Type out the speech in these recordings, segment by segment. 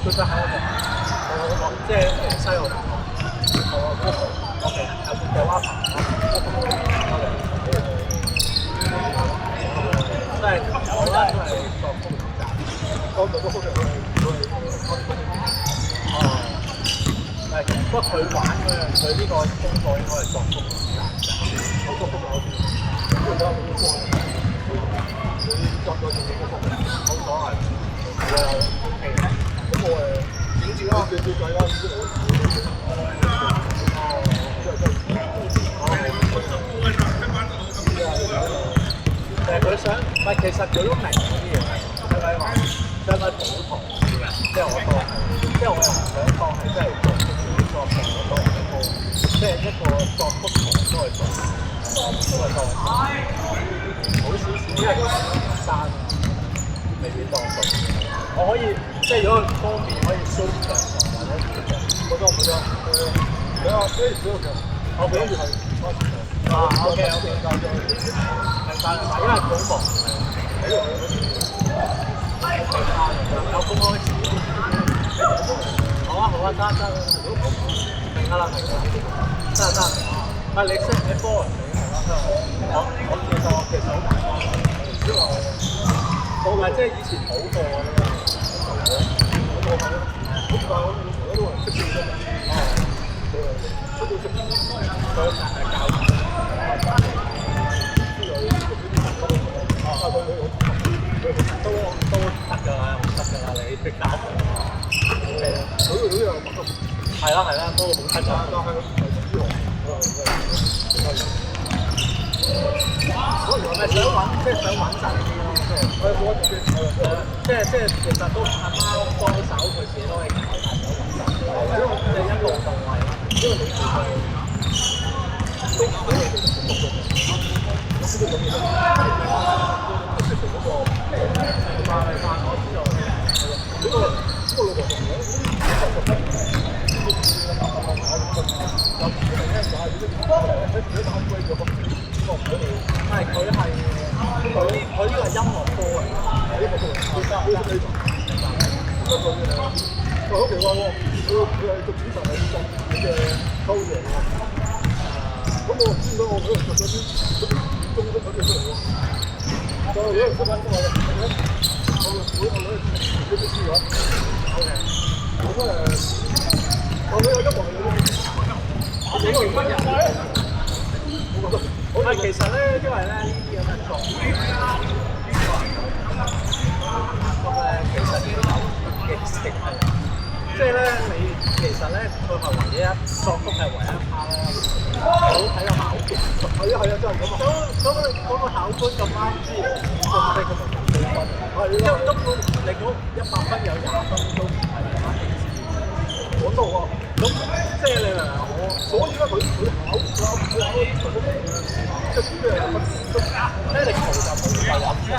佢就喺我即係西澳大學，我嘅嘅蛙棚，即係我咧都係作風咁賺，嗰度都好似係，不過佢玩嗰樣，佢呢個功課應該係作風咁賺，我作風有啲，因為我冇幫佢作咗自己嘅功課，冇所謂，我又 OK 嘅，咁我影住啦，對計啦，佢想，唔係其實佢都明嗰啲嘢，係咪話相對普通啲嘅？即係我當，即係我又唔想當係真係做作詞嗰個一個，即係一個作曲同都係做，都係當好少少，因為山未必當做。我可以即係如果方面可以 show 上或者好多，比較所以主要嘅，我比較係開始。OK，明白，因為好忙，有公開試，好啊，得，明啦，得，係你識你波人我其實好大關係，我咪即係以前補課咁樣，好快我都係識啲嘅，佢係教。都得㗎啦，你識搞係啦，都好得㗎。我係想揾，即係想穩陣啲咯，即係其實都阿媽幫手，佢自己都係搞大手穩陣，即係一路到位，因為你做佢都係佢呢個係音樂科嚟嘅，呢個好奇怪喎！佢係讀主神係嘅溝嘢喎。咁我唔知點解我喺度讀咗啲中式嗰啲出嚟喎。就如果佢翻工啦，我女呢啲書啊 ，OK， 我有音樂係有啲，你乜人咧？其實咧，因為咧呢啲咁嘅作品其實都有嘅性係，即係咧你其實咧佢係唯一作曲係唯一 part 咧，好睇個考官，係啊真係咁啊！嗰個考官咁啱知中式嘅咪4分，因為根本你嗰100分有20分都唔係講到喎，咁即係你明唔明？所以咧佢考即係咩啊？聽力圖就冇夠諗嘅，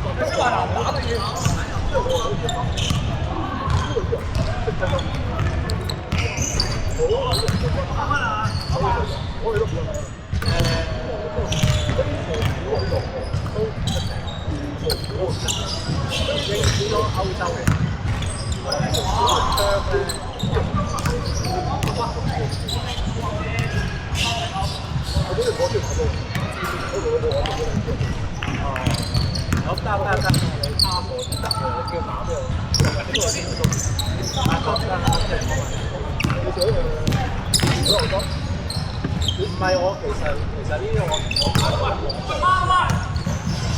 咁但係難打嘅嘢，即係我好似講，呢個識得我哋都唔得。應少咗歐洲嘅，我都要攞住睇到，好得，你差唔多得嘅，你叫打俾我，呢個先到，唔係我其實呢個我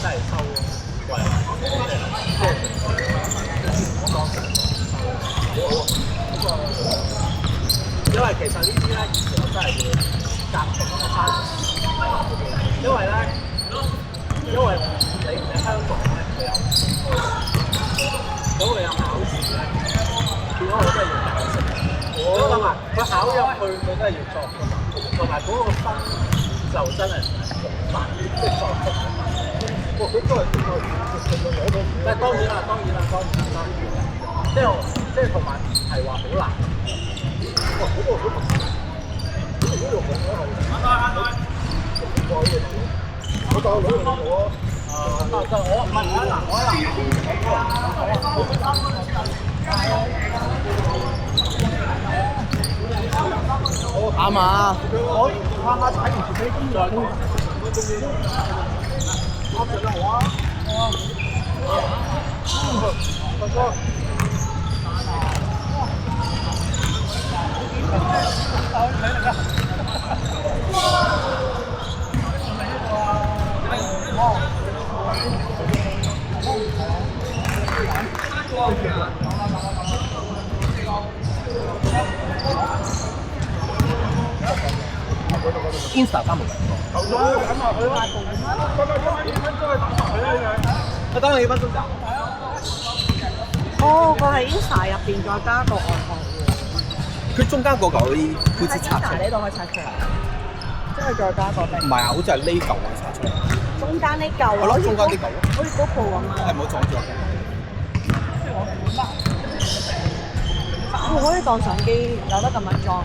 真係收貴，即係我當時因為其實呢啲咧，以前我真係要夾同學生，因為你香港咧佢有，咁佢有考試咧，變咗我真係要解釋。我諗埋佢考入去，佢真係要作㗎嘛，同埋嗰個分就真係好難，即係作曲。佢都係但係當然啦，即係同埋係話好難。哇！嗰個好難，嗰個用嘅係我帶個女去做啊！我唔係我一男，啱啊！我下下踩完自己咁耐都啱咗啦，好啊！大哥。Insta 3部。我等我幾分鐘咋？哦，佢係 Insta 入邊再加個外國喎。佢中間嗰嚿好似拆出 Insta 嚟。呢度可以拆出嚟，即係再加個唔係啊，好似係呢嚿可以拆出嚟。中間呢嚿啊，係咯，中間呢嚿咯。好似嗰部咁啊。係唔好撞住我。可以當相機，有得咁樣裝。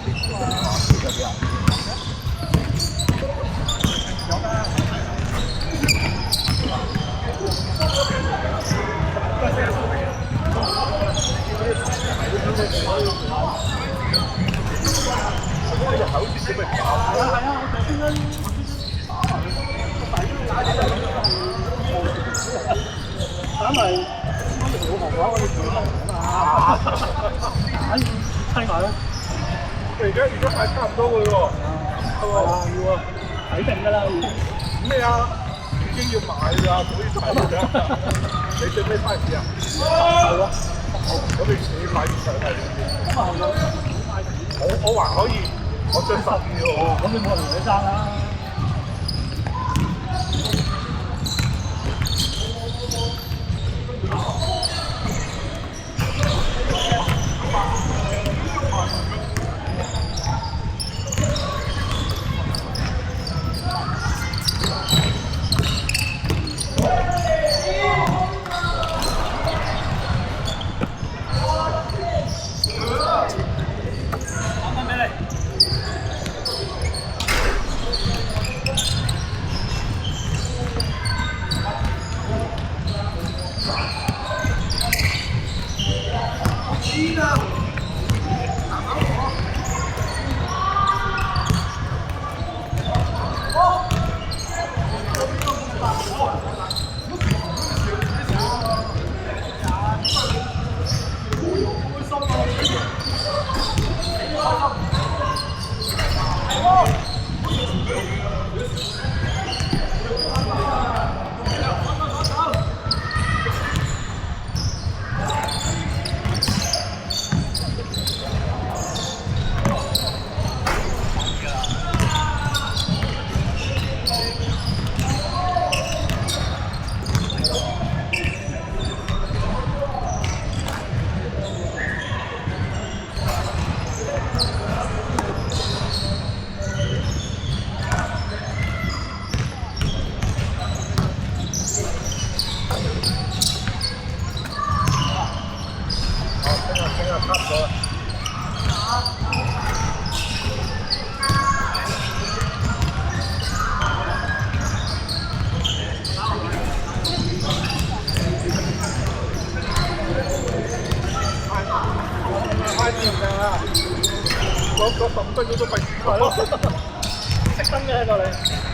邊呢個幾好。打埋老婆話我哋做啊嘛，睇埋啦。而家快差唔多嘅喎，係嘛？要啊，睇定㗎啦。咩啊？已經要買㗎，所以睇㗎。你最尾翻市啊？係啊。咁你買現場係點？我還可以，我追12喎。咁你冇人同你爭啦。嗰15分鐘都費事佢咯，熄燈嘅喺度你。